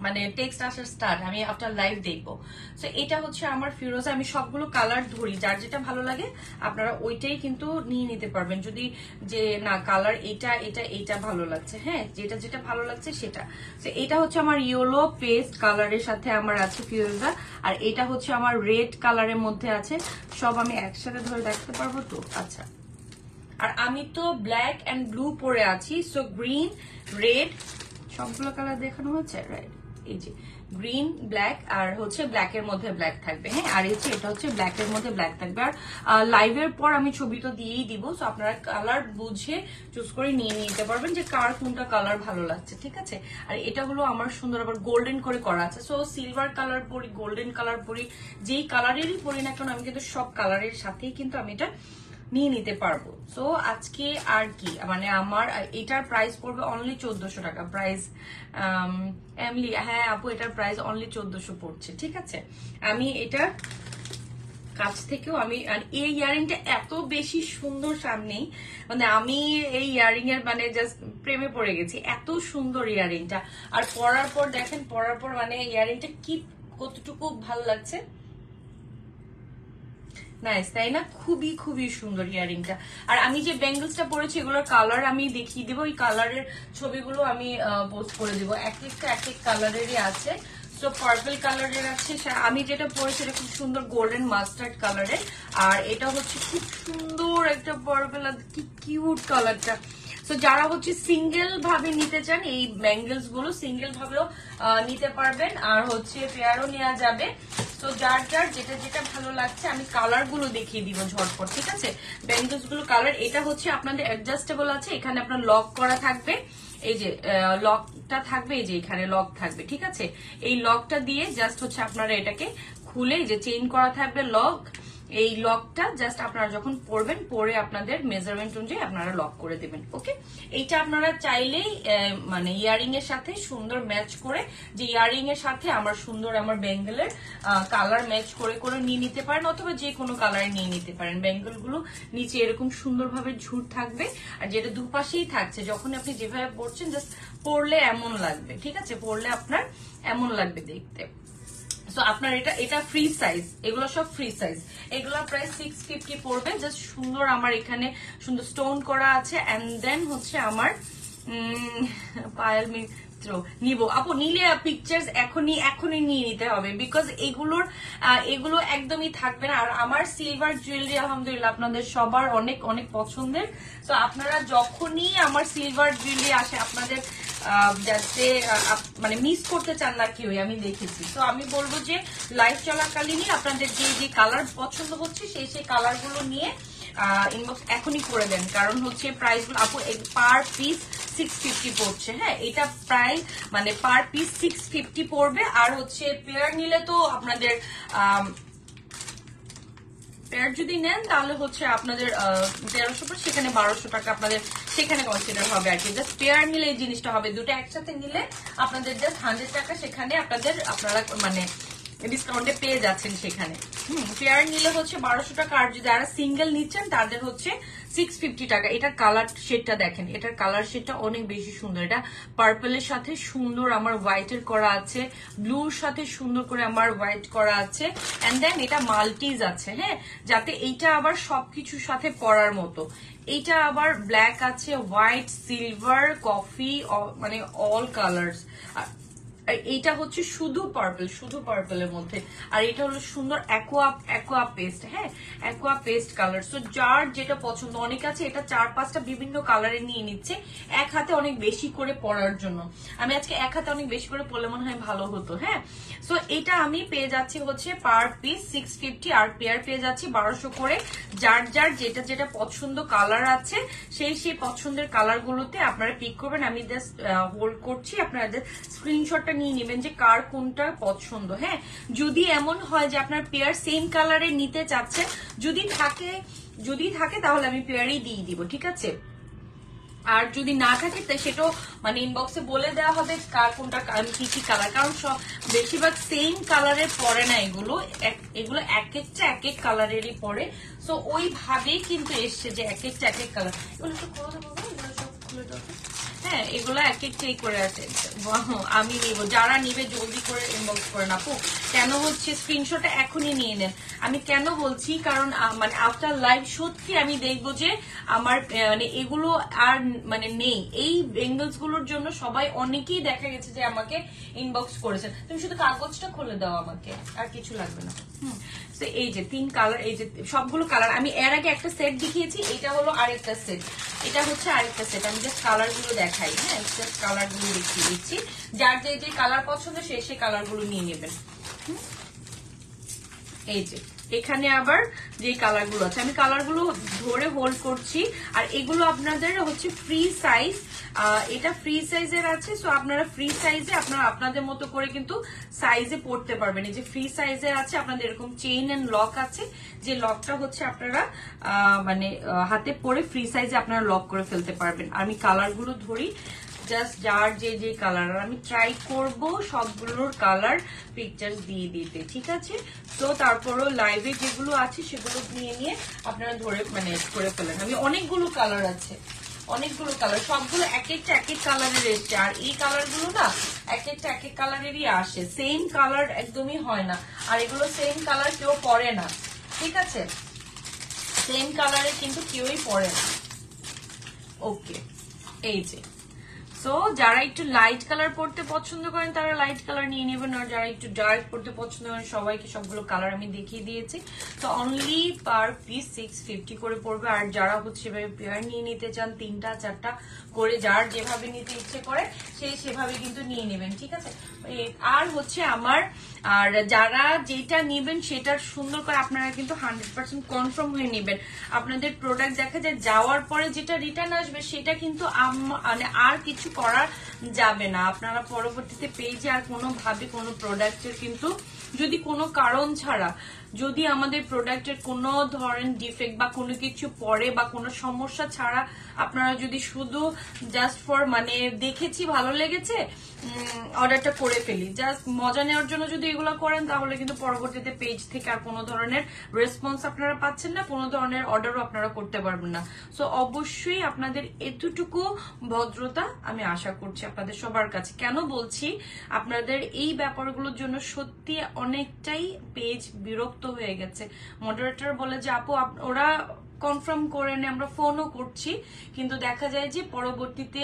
মানে টেক্সট আসার স্টার্ট, আমি আফটার লাইভ দেখবো। সো এটা হচ্ছে আমার ফিরোজা। আমি সবগুলো কালার ধরি, যার যেটা ভালো লাগে আপনারা ওইটাই কিন্তু নিয়ে নিতে পারবেন। যদি যে না কালার এটা এটা এটা ভালো লাগছে, হ্যাঁ যেটা যেটা ভালো লাগছে সেটা। তো এটা হচ্ছে আমার ইয়েলো পেস্ট কালারের সাথে আমার আছে ফিরোজা, আর এটা হচ্ছে আমার রেড কালারের মধ্যে আছে। সব আমি একসাথে ধরে দেখতে পারবো তো? আচ্ছা, আর আমি তো ব্ল্যাক এন্ড ব্লু পরে আছি, সো গ্রিন রেড সবগুলো কালার দেখানো হচ্ছে, রাইট? এই যে গ্রিন ব্ল্যাক আর হচ্ছে ব্ল্যাক এর মধ্যে ব্ল্যাক থাকবে, হ্যাঁ। আর এটা হচ্ছে ব্ল্যাক এর মধ্যে ব্ল্যাক থাকবে। আর লাইভের পর আমি ছবি তো দিয়েই দিব, সো আপনারা কালার বুঝে চুজ করে নিয়ে নিতে পারবেন যে কার কোনটা কালার ভালো লাগছে, ঠিক আছে। আর এটা হলো আমার সুন্দর আবার গোল্ডেন করে করা আছে, সো সিলভার কালার পরি, গোল্ডেন কালার পরি, যেই কালারেরই পরি না কেন আমি কিন্তু সব কালারের সাথেই কিন্তু আমি এটা নিয়ে নিতে পারবো। সো আজকে আর কি মানে আমার এটার প্রাইস পড়বে অনলি 1400 টাকা প্রাইস। এমলি, হ্যাঁ আপু এটার প্রাইস অনলি 1400 পড়ছে, ঠিক আছে। আমি এটার কাছ থেকেও আমি এই ইয়ারিংটা এত বেশি সুন্দর সামনেই, মানে আমি এই ইয়ারিং এর মানে জাস্ট প্রেমে পড়ে গেছি, এত সুন্দর ইয়ারিংটা। আর পরার পর দেখেন, পরার পর মানে ইয়ারিংটা কি কতটুকু ভালো লাগছে, নাইস তাই না? খুবই খুবই সুন্দর ইয়ারিংটা। আর আমি যে ব্যাঙ্গলসটা পরেছি এগুলোর কালার আমি দেখিয়ে দেবো, ওই কালারের ছবিগুলো আমি পোস্ট করে দেবো। এক এক কালারেরই আছে। সো পার্পল কালারের আছে, আমি যেটা পরেছি এটা খুব সুন্দর গোল্ডেন মাস্টার্ড কালারের, আর এটা হচ্ছে খুব সুন্দর একটা পার্পল, কি কিউট কালারটা। তো যারা হচ্ছে সিঙ্গেল ভাবে নিতে চান এই ব্যাঙ্গলস গুলো সিঙ্গেল ভাবেও নিতে পারবেন, আর হচ্ছে পেয়ারও নেওয়া যাবে। তো যার যার যেটা যেটা ভালো লাগছে আমি কালার গুলো দেখিয়ে দিব ঝটপট, ঠিক আছে। ব্যাঙ্গলস গুলো কালার, এটা হচ্ছে আপনাদের অ্যাডজাস্টেবল আছে, এখানে আপনার লক করা থাকবে, এই যে লকটা থাকবে, এই যে এখানে লক থাকবে, ঠিক আছে। এই লকটা দিয়ে জাস্ট হচ্ছে আপনারা এটাকে খুলে যে চেইন করা থাকবে লক, এই লকটা জাস্ট আপনারা যখন পরবেন পরে আপনাদের মেজারমেন্ট অনুযায়ী আপনারা লক করে দিবেন, ওকে। এইটা আপনারা চাইলেই মানে ইয়ারিং এর সাথে সুন্দর ম্যাচ করে, যে ইয়ারিং এর সাথে আমার সুন্দর আমার ব্যাঙ্গেলের কালার ম্যাচ করে করে নিয়ে নিতে পারেন, অথবা যে কোনো কালারে নিয়ে নিতে পারেন। ব্যাঙ্গেল গুলো নিচে এরকম সুন্দরভাবে ঝুট থাকবে, আর যেটা দুপাশেই থাকছে, যখন আপনি যেভাবে পরছেন জাস্ট পরলে এমন লাগবে, ঠিক আছে, পরলে আপনার এমন লাগবে দেখতে। সো আপনার এটা ফ্রি সাইজ, এগুলো সব ফ্রি সাইজ, এগুলো প্রায় 650 পড়বে। জাস্ট সুন্দর আমার এখানে সুন্দর স্টোন করা আছে, এন্ড দেন হচ্ছে আমার পায়েল মিত্র নিব আপু, নিলে পিকচার্স এখনই নিয়ে নিতে হবে, বিকজ এগুলো একদমই থাকবে না। আর আমার সিলভার জুয়েলারি আলহামদুলিল্লাহ আপনাদের সবার অনেক অনেক পছন্দের। তো আপনারা যখনই আমার সিলভার জুয়েলারি আসে আপনাদের যাতে মানে মিস করতে চান না কেউ, আমি দেখেছি। তো আমি বলবো যে লাইভ চলাকালীনই আপনাদের যে যে কালার পছন্দ হচ্ছে সেই কালার গুলো নিয়ে ইনবক্স এখনই করে দেন, কারণ হচ্ছে প্রাইস গুলো আপু পার পিস 650 পড়ছে, হ্যাঁ এটা প্রায় মানে পার পিস 650 পড়বে। আর হচ্ছে পেয়ার নিলে তো আপনাদের পেয়ার যদি নেন তাহলে হচ্ছে আপনাদের 1300 পর, সেখানে 1200 টাকা আপনাদের সেখানে কনসিডার হবে আর কি। জাস্ট পেয়ার নিলে এই জিনিসটা হবে, দুটো একসাথে নিলে আপনাদের জাস্ট 100 টাকা সেখানে আপনারা মানে ডিসকাউন্টে পেয়ে যাচ্ছেন সেখানে। পেয়ার নিলে হচ্ছে 1200 টাকা, আর যদি যারা সিঙ্গেল নিচ্ছেন তাদের হচ্ছে 650 টাকা। এটার কালার শেডটা দেখেন, এটার কালার শেডটা অনেক বেশি সুন্দর, এটা পার্পলের সাথে সুন্দর আমার হোয়াইটের করা আছে, ব্লুর সাথে সুন্দর করে আমার হোয়াইট করা আছে, এন্ড দেন এটা মাল্টিজ আছে, হ্যাঁ, যাতে এইটা আবার সবকিছুর সাথে পরার মতো। এইটা আবার ব্ল্যাক আছে, হোয়াইট, সিলভার, কফি, মানে অল কালার্স। এইটা হচ্ছে শুধু পার্পলের মধ্যে, আর এটা হলো সুন্দর অ্যাকোয়া পেস্ট, হ্যাঁ অ্যাকোয়া পেস্ট কালার। সো যার যেটা পছন্দ, অনেক আছে এটা 4-5টা বিভিন্ন কালারে নিয়ে নিচ্ছে এক হাতে অনেক বেশি করে পরার জন্য। আমি আজকে এক হাতে অনেক বেশি করে পরলে মনে হয় ভালো হতো, হ্যাঁ। সো এটা আমি পেয়ে যাচ্ছি হচ্ছে পার পিস 650, আর পেয়ার পেয়ে যাচ্ছি 1200 করে। যার যার যেটা যেটা পছন্দ কালার আছে সেই পছন্দের কালার গুলোতে আপনারা পিক করবেন। আমি জাস্ট হোল্ড করছি, আপনারা স্ক্রিনশটটা নিয়ে নেবেন যে কার কোনটা পছন্দ, হ্যাঁ। যদি এমন হয় যে আপনার পেয়ার সেম কালারে নিতে চাচ্ছেন, যদি থাকে তাহলে আমি পেয়ারই দিয়ে দিব, ঠিক আছে। আর যদি না থাকে তাই সেটাও মানে ইনবক্সে বলে দেওয়া হবে কার কোনটা কি কি কালার, কারণ বেশিরভাগ সেম কালারের পরে না, এগুলো এগুলো এক একটা এক এক কালারেরই পরে। সো ওইভাবেই কিন্তু এসছে যে এক একটা এক এক কালার। এগুলো সব খুলে দেবো, এগুলো সব খুলে দেবো। হ্যাঁ, এগুলো এক একটাই করে আছে। আমি নিব, যারা নিবে জলদি করে ইনবক্স করেন আপু। কেন হচ্ছে স্ক্রিনশটটা এখনই নিয়ে নেন। আমি কেন বলছি, কারণ মানে আফটার লাইভ সত্যি আমি দেখবো যে আমার মানে এগুলো আর মানে নেই। এই বেঙ্গলস গুলোর জন্য সবাই অনেকেই দেখা গেছে যে আমাকে ইনবক্স করেছেন। তুমি শুধু কাগজটা খুলে দাও আমাকে, আর কিছু লাগবে না। তো এই যে 3 কালার, এই যে সবগুলো কালার আমি এর আগে একটা সেট দেখিয়েছি, এটা হলো আরেকটা সেট, এটা হচ্ছে আরেকটা সেট। আমি জাস্ট কালার গুলো দেখাই, হ্যাঁ জাস্ট কালার গুলো দেখিয়ে দিচ্ছি। যার যে কালার পছন্দ সে কালার গুলো নিয়ে নেবেন। এই যে এখানে আবার যে কালার গুলো আছে, আমি কালার গুলো ধরে হোল্ড করছি। আর এগুলো আপনাদের হচ্ছে ফ্রি সাইজ, এটা ফ্রি সাইজের আছে। সো আপনারা ফ্রি সাইজে আপনারা আপনাদের মতো করে কিন্তু সাইজে পড়তে পারবেন। এই যে ফ্রি সাইজের আছে, আপনাদের এরকম চেইন এন্ড লক আছে, যে লকটা হচ্ছে আপনারা মানে হাতে পরে ফ্রি সাইজে আপনারা লক করে ফেলতে পারবেন। আমি কালার গুলো ধরি, জাস্ট যার যে কালার, আমি ট্রাই করব সবগুলোর কালার পিকচার্স দিয়ে দিতে, ঠিক আছে? তো তারপরও লাইভে যেগুলো আছে সেগুলো নিয়ে আপনারা ধরে মানে করে ফেলেন। আমি অনেকগুলো কালার আছে, অনেকগুলো কালার, সবগুলো এক একটা এক এক কালারের এসছে। আর এই কালার গুলো না এক একটা এক এক কালারেরই আসে, সেম কালার একদমই হয় না। আর এগুলো সেম কালার কেউ পরে না, ঠিক আছে? সেম কালারে কিন্তু কেউই পরে না। ওকে, এই যে সো যারা একটু লাইট কালার পড়তে পছন্দ করেন তারা লাইট কালার নিয়ে নেবেন, আর যারা একটু ডার্ক পড়তে পছন্দ করেন সবাইকে সবগুলো কালার আমি দেখিয়ে দিয়েছি। তো অনলি পার পিস 650 করে পড়বে। আর যারা হচ্ছে পেয়ার নিয়ে নিতে চান 3টা 4টা করে, যার যেভাবে নিতে ইচ্ছে করে সেভাবে কিন্তু নিয়ে নেবেন, ঠিক আছে? আর হচ্ছে আমার, আর যারা যেটা নেবেন সেটার সুন্দর করে আপনারা কিন্তু 100% কনফার্ম হয়ে নেবেন। আপনাদের প্রোডাক্ট দেখা যায় যাওয়ার পরে যেটা রিটার্ন আসবে সেটা কিন্তু মানে আর কিছু করা যাবে না। আপনারা পরবর্তীতে পেজে আর কোনোভাবে কোনো প্রোডাক্টের কিন্তু যদি কোনো কারণ ছাড়া, যদি আমাদের প্রোডাক্টের কোনো ধরনের ডিফেক্ট বা কোনো কিছু পরে বা কোনো সমস্যা ছাড়া আপনারা যদি শুধু জাস্ট ফর মানে দেখেছি ভালো লেগেছে অর্ডারটা করে ফেলি, জাস্ট মজা নেওয়ার জন্য যদি এগুলো করেন, তাহলে কিন্তু পরবর্তীতে পেজ থেকে আর কোনো ধরনের রেসপন্স আপনারা পাচ্ছেন না, কোনো ধরনের অর্ডারও আপনারা করতে পারবেন না। সো অবশ্যই আপনাদের এতটুকু ভদ্রতা আমি আশা করছি আপনাদের সবার কাছে। কেন বলছি, আপনাদের এই ব্যাপারগুলোর জন্য সত্যি অনেকটাই পেজ বিরক্ত হয়ে গেছে। মডারেটর বলে যে আপু ওরা কনফার্ম করে নেয়, আমরা ফোনও করছি, কিন্তু দেখা যায় যে পরবর্তীতে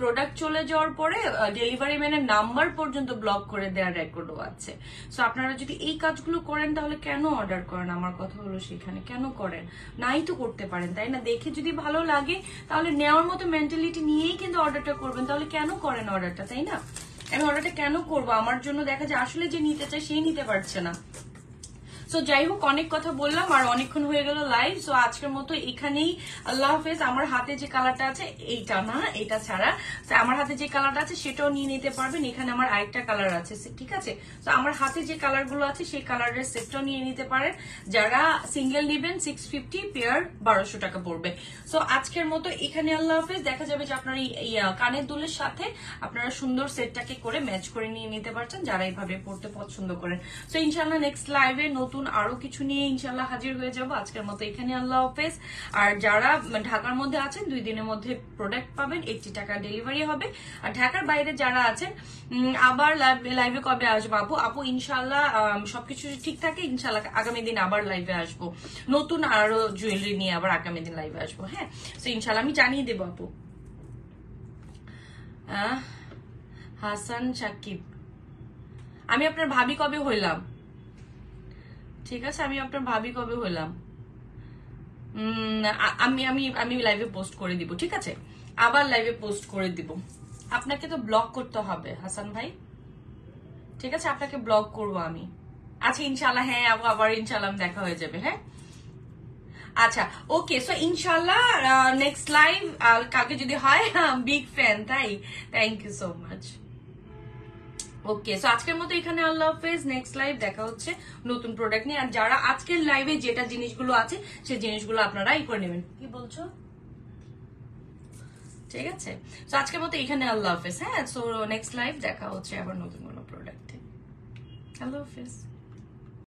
প্রোডাক্ট চলে যাওয়ার পরে ডেলিভারি ম্যানের নাম্বার পর্যন্ত ব্লক করে দেওয়ার রেকর্ডও আছে। সো আপনারা যদি এই কাজগুলো করেন তাহলে কেন অর্ডার করেন? আমার কথা হলো সেখানে কেন করেন? নাই তো করতে পারেন, তাই না? দেখে যদি ভালো লাগে তাহলে নেওয়ার মতো মেন্টালিটি নিয়েই কিন্তু অর্ডারটা করবেন, তাহলে কেন করেন অর্ডারটা, তাই না? আমি অর্ডারটা কেন করবো? আমার জন্য দেখা যায় আসলে যে নিতে চায় সেই নিতে পারছে না। সো যাই হোক, অনেক কথা বললাম আর অনেকক্ষণ হয়ে গেল লাইভ। সো আজকের মতো এখানেই, আল্লাহ হাফেজ। আমার হাতে যে কালারটা আছে এইটা না, এটা ছাড়া আমার হাতে যে কালারটা আছে সেটাও নিয়ে নিতে পারবেন। এখানে আমার আরেকটা কালার আছে, ঠিক আছে? তো আমার হাতে যে কালার গুলো আছে সেই কালারের সেটটাও নিয়ে নিতে পারেন। যারা সিঙ্গেল নেবেন 650, পেয়ার 1200 টাকা পড়বে। সো আজকের মতো এখানে আল্লাহ হাফেজ। দেখা যাবে যে আপনার এই কানের দুলের সাথে আপনারা সুন্দর সেটটাকে করে ম্যাচ করে নিয়ে নিতে পারছেন, যারা এইভাবে পড়তে পছন্দ করেন। সো ইনশাল্লাহ নেক্সট লাইভে নতুন আরো কিছু নিয়ে ইনশাল্লাহ হাজির হয়ে যাব। আজকের মতো এখানে আল্লাহ হাফেজ। আর যারা ঢাকার মধ্যে আছেন 2 দিনের মধ্যে প্রোডাক্ট পাবেন, 80 টাকা ডেলিভারি হবে। আর ঢাকার বাইরে যারা আছেন আবার লাইভে কবে আসবো আপু? ইনশাল্লাহ সবকিছু ঠিক থাকে, ইনশাল্লাহ আগামী দিন আবার লাইভে আসবো, নতুন আরো জুয়েলারি নিয়ে আবার আগামী দিন লাইভে আসবো। হ্যাঁ, তো ইনশাল্লাহ আমি জানিয়ে দেবো আপু। হাসান সাকিব, আমি আপনার ভাবি কবে হইলাম? ঠিক আছে, আমি আপনার ভাবি কবে হইলাম? আমি আমি আমি লাইভে পোস্ট করে দিব, ঠিক আছে? আবার লাইভে পোস্ট করে দিব। আপনাকে তো ব্লক করতে হবে হাসান ভাই, ঠিক আছে? আপনাকে ব্লক করব আমি। আচ্ছা ইনশাল্লাহ, হ্যাঁ আবার ইনশাল্লাহ দেখা হয়ে যাবে। হ্যাঁ আচ্ছা, ওকে। সো ইনশাল্লাহ নেক্সট লাইভ কালকে যদি হয়, বিগ ফ্যান, তাই thank you so much. Okay, so আজকের মতো এখানে আল্লাহ হাফেজ। নেক্সট লাইভ দেখা হচ্ছে নতুন প্রোডাক্ট নিয়ে। আর যারা আজকের লাইভে যেটা জিনিসগুলো আছে সেই জিনিসগুলো আপনারা করে নেবেন। কি বলছো? ঠিক আছে? তো আজকের মতো এখানে আল্লাহ হাফেজ। হ্যাঁ, সো নেক্সট লাইভ দেখা হচ্ছে আবার নতুন কোনো প্রোডাক্টে। আল্লাহ হাফেজ।